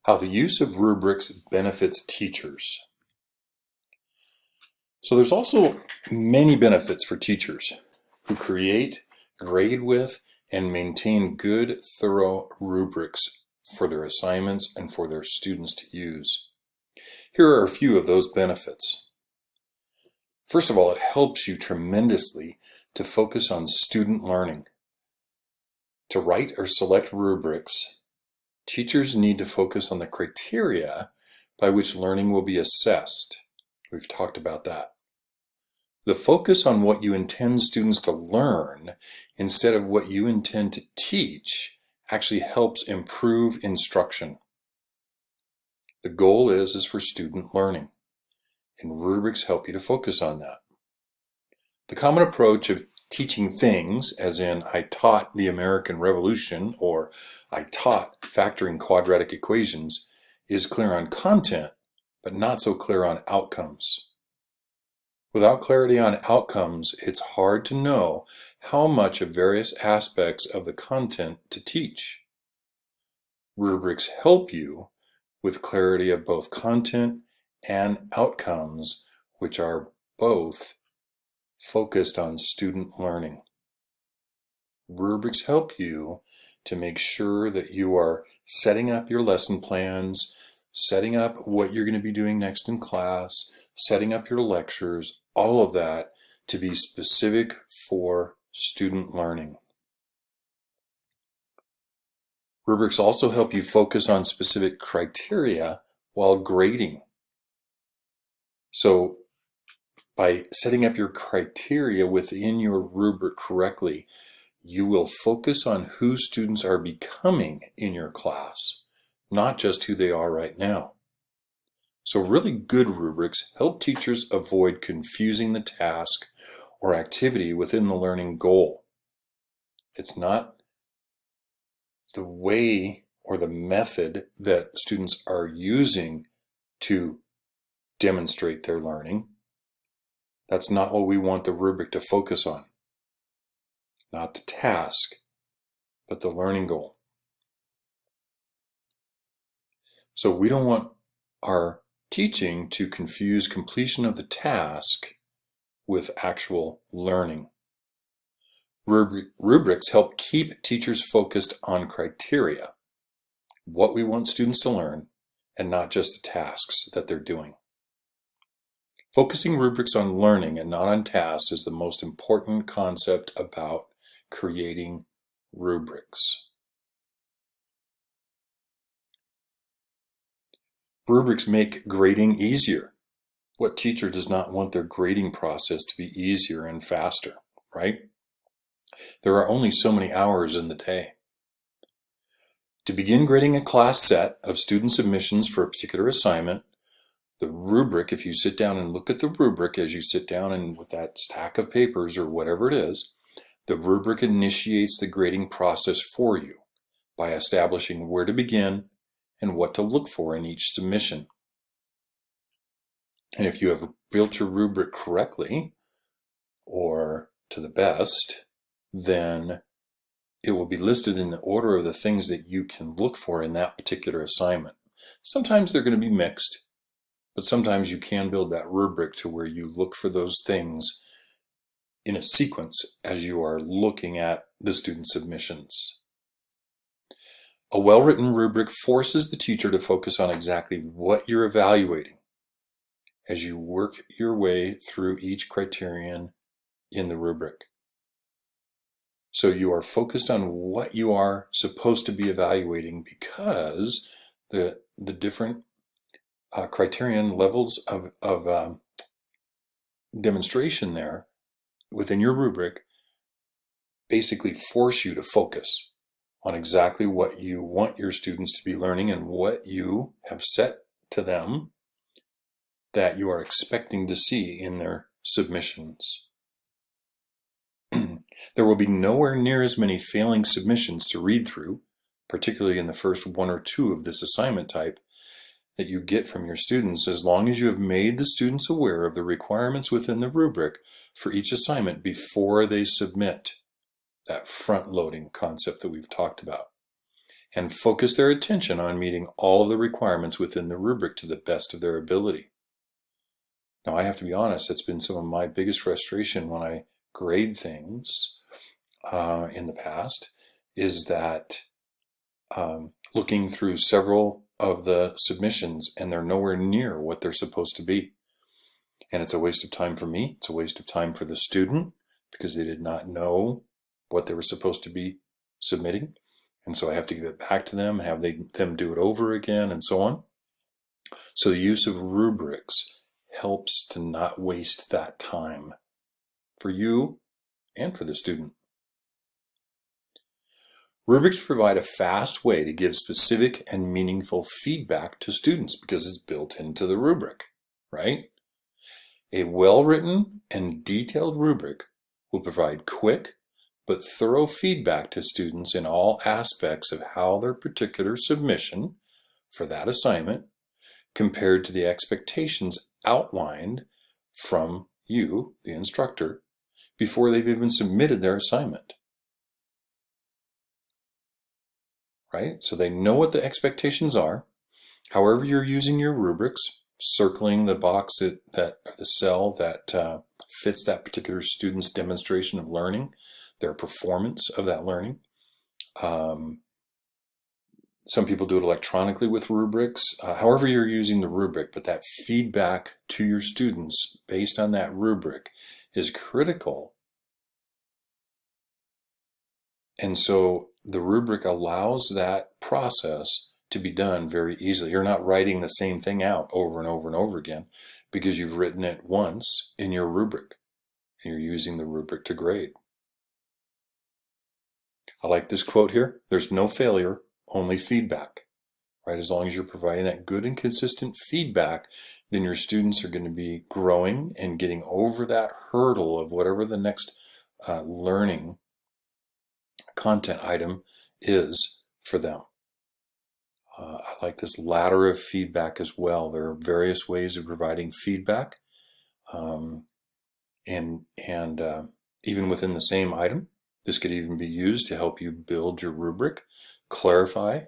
How the use of rubrics benefits teachers. So there's also many benefits for teachers who create, grade with, and maintain good, thorough rubrics for their assignments and for their students to use. Here are a few of those benefits. First of all, it helps you tremendously to focus on student learning. To write or select rubrics, teachers need to focus on the criteria by which learning will be assessed. We've talked about that. The focus on what you intend students to learn instead of what you intend to teach actually helps improve instruction. The goal is for student learning, and rubrics help you to focus on that. The common approach of teaching things, as in I taught the American Revolution or I taught factoring quadratic equations, is clear on content, but not so clear on outcomes. Without clarity on outcomes, it's hard to know how much of various aspects of the content to teach. Rubrics help you with clarity of both content and outcomes, which are both focused on student learning. Rubrics help you to make sure that you are setting up your lesson plans, setting up what you're going to be doing next in class, setting up your lectures, all of that to be specific for student learning. Rubrics also help you focus on specific criteria while grading. So by setting up your criteria within your rubric correctly, you will focus on who students are becoming in your class, not just who they are right now. So really good rubrics help teachers avoid confusing the task or activity within the learning goal. It's not the way or the method that students are using to demonstrate their learning. That's not what we want the rubric to focus on. Not the task, but the learning goal. So we don't want our teaching to confuse completion of the task with actual learning. Rubrics help keep teachers focused on criteria, what we want students to learn, and not just the tasks that they're doing. Focusing rubrics on learning and not on tasks is the most important concept about creating rubrics. Rubrics make grading easier. What teacher does not want their grading process to be easier and faster, right? There are only so many hours in the day. To begin grading a class set of student submissions for a particular assignment, the rubric, if you sit down and look at the rubric as you sit down and with that stack of papers or whatever it is, the rubric initiates the grading process for you by establishing where to begin and what to look for in each submission. And if you have built your rubric correctly or to the best, then it will be listed in the order of the things that you can look for in that particular assignment. Sometimes they're going to be mixed, but sometimes you can build that rubric to where you look for those things in a sequence as you are looking at the student submissions. A well-written rubric forces the teacher to focus on exactly what you're evaluating as you work your way through each criterion in the rubric. So you are focused on what you are supposed to be evaluating because the different criterion levels of demonstration there within your rubric basically force you to focus on exactly what you want your students to be learning and what you have set to them that you are expecting to see in their submissions. There will be nowhere near as many failing submissions to read through, particularly in the first one or two of this assignment type, that you get from your students as long as you have made the students aware of the requirements within the rubric for each assignment before they submit. That front-loading concept that we've talked about. and focus their attention on meeting all of the requirements within the rubric to the best of their ability. Now, I have to be honest, that's been some of my biggest frustration when I grade things in the past, is that looking through several of the submissions and they're nowhere near what they're supposed to be. And it's a waste of time for me. It's a waste of time for the student because they did not know what they were supposed to be submitting. And so I have to give it back to them and have them do it over again and so on. So the use of rubrics helps to not waste that time for you and for the student. Rubrics provide a fast way to give specific and meaningful feedback to students because it's built into the rubric, right? A well-written and detailed rubric will provide quick but thorough feedback to students in all aspects of how their particular submission for that assignment compared to the expectations outlined from you, the instructor, before they've even submitted their assignment. Right? So they know what the expectations are. However you're using your rubrics, circling the box or the cell that fits that particular student's demonstration of learning, their performance of that learning. Some people do it electronically with rubrics. However you're using the rubric, but that feedback to your students based on that rubric is critical. And so the rubric allows that process to be done very easily. You're not writing the same thing out over and over and over again because you've written it once in your rubric and you're using the rubric to grade. I like this quote here. There's no failure, only feedback. Right? As long as you're providing that good and consistent feedback, then your students are going to be growing and getting over that hurdle of whatever the next learning content item is for them. I like this ladder of feedback as well. There are various ways of providing feedback, and even within the same item, this could even be used to help you build your rubric, clarify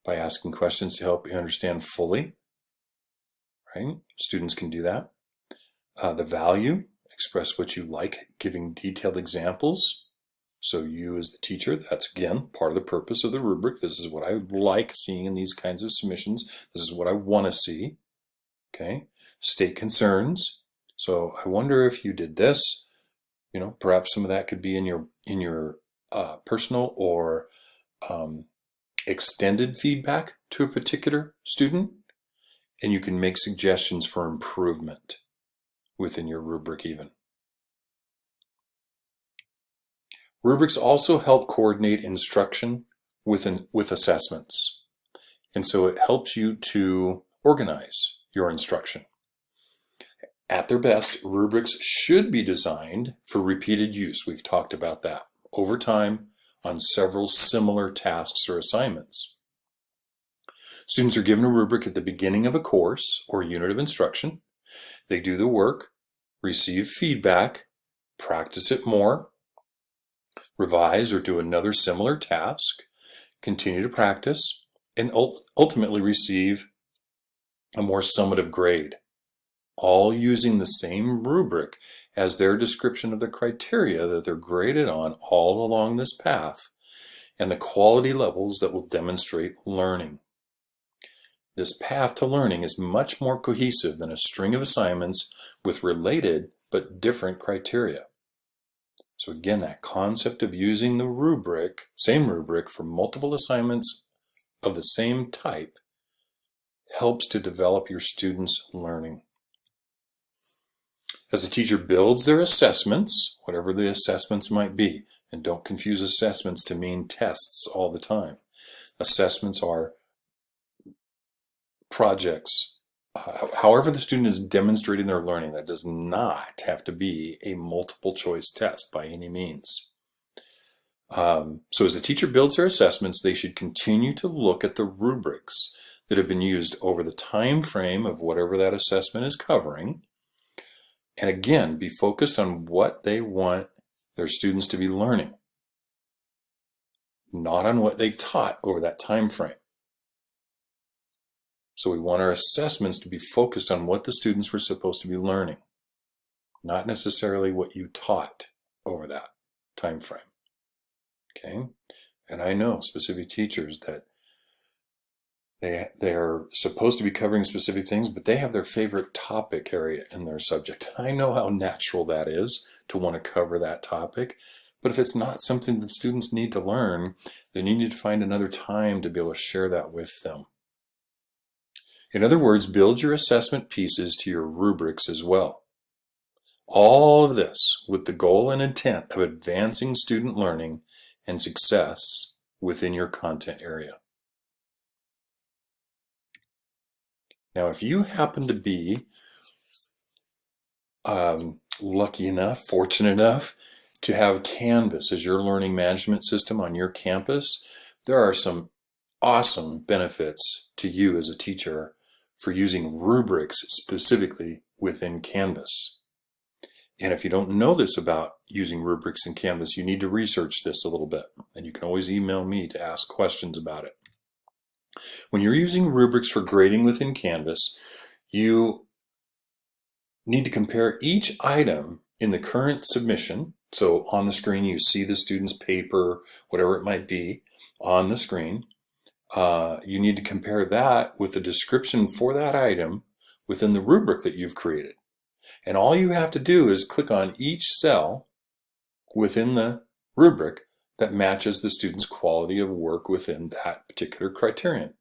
by asking questions to help you understand fully. Right? Students can do that. The value, express what you like, giving detailed examples. So you as the teacher, that's again part of the purpose of the rubric. This is what I like seeing in these kinds of submissions. This is what I want to see. Okay. State concerns. So I wonder if you did this, perhaps some of that could be in your personal or extended feedback to a particular student, and you can make suggestions for improvement within your rubric even. Rubrics also help coordinate instruction with assessments. And so it helps you to organize your instruction. At their best, rubrics should be designed for repeated use. We've talked about that over time on several similar tasks or assignments. Students are given a rubric at the beginning of a course or unit of instruction. They do the work, receive feedback, practice it more, revise or do another similar task, continue to practice, and ultimately receive a more summative grade, all using the same rubric as their description of the criteria that they're graded on all along this path and the quality levels that will demonstrate learning. This path to learning is much more cohesive than a string of assignments with related but different criteria. So again, that concept of using the rubric, same rubric for multiple assignments of the same type helps to develop your students' learning. As the teacher builds their assessments, whatever the assessments might be, and don't confuse assessments to mean tests all the time. Assessments are projects. However the student is demonstrating their learning, that does not have to be a multiple choice test by any means. So as the teacher builds their assessments, they should continue to look at the rubrics that have been used over the time frame of whatever that assessment is covering. And again, be focused on what they want their students to be learning. not on what they taught over that time frame. So we want our assessments to be focused on what the students were supposed to be learning, not necessarily what you taught over that time frame. Okay? And I know specific teachers that they are supposed to be covering specific things, but they have their favorite topic area in their subject. I know how natural that is to want to cover that topic, but if it's not something that students need to learn, then you need to find another time to be able to share that with them. In other words, build your assessment pieces to your rubrics as well. All of this with the goal and intent of advancing student learning and success within your content area. Now, if you happen to be lucky enough, fortunate enough to have Canvas as your learning management system on your campus, there are some awesome benefits to you as a teacher for using rubrics specifically within Canvas. And if you don't know this about using rubrics in Canvas, you need to research this a little bit. And you can always email me to ask questions about it. When you're using rubrics for grading within Canvas, you need to compare each item in the current submission. So on the screen, you see the student's paper, whatever it might be, on the screen. You need to compare that with the description for that item within the rubric that you've created. And all you have to do is click on each cell within the rubric that matches the student's quality of work within that particular criterion.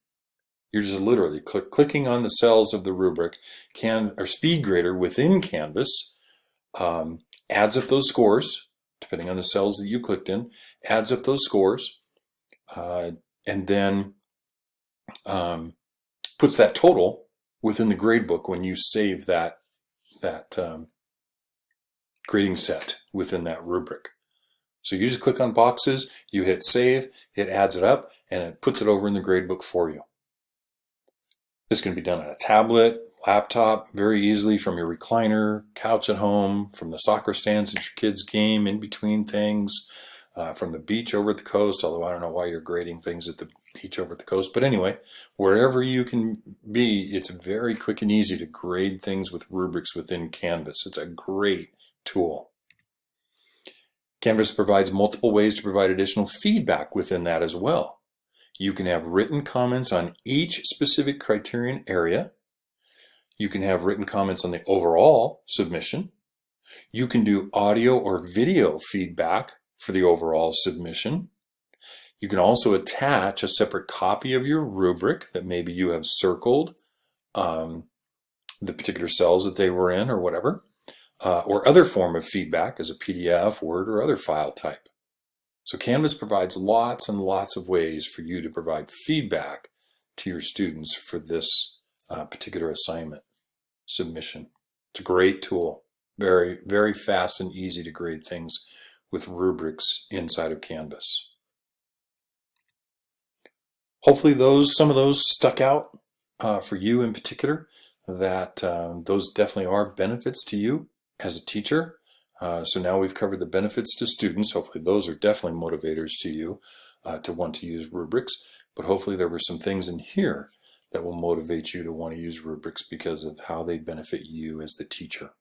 You're just literally clicking on the cells of the rubric. SpeedGrader within Canvas adds up those scores, depending on the cells that you clicked in, adds up those scores, and then puts that total within the gradebook when you save that grading set within that rubric. So you just click on boxes, you hit save, it adds it up, and it puts it over in the gradebook for you. This can be done on a tablet, laptop, very easily from your recliner, couch at home, from the soccer stands at your kids' game, in between things, from the beach over at the coast, although I don't know why you're grading things at the beach over at the coast. But anyway, wherever you can be, it's very quick and easy to grade things with rubrics within Canvas. It's a great tool. Canvas provides multiple ways to provide additional feedback within that as well. You can have written comments on each specific criterion area. You can have written comments on the overall submission. You can do audio or video feedback for the overall submission. You can also attach a separate copy of your rubric that maybe you have circled the particular cells that they were in or whatever, or other form of feedback as a PDF, Word, or other file type. So Canvas provides lots and lots of ways for you to provide feedback to your students for this particular assignment submission. It's a great tool. Very, very fast and easy to grade things with rubrics inside of Canvas. Hopefully some of those stuck out for you in particular, that those definitely are benefits to you as a teacher. So now we've covered the benefits to students. Hopefully those are definitely motivators to you to want to use rubrics. But hopefully there were some things in here that will motivate you to want to use rubrics because of how they benefit you as the teacher.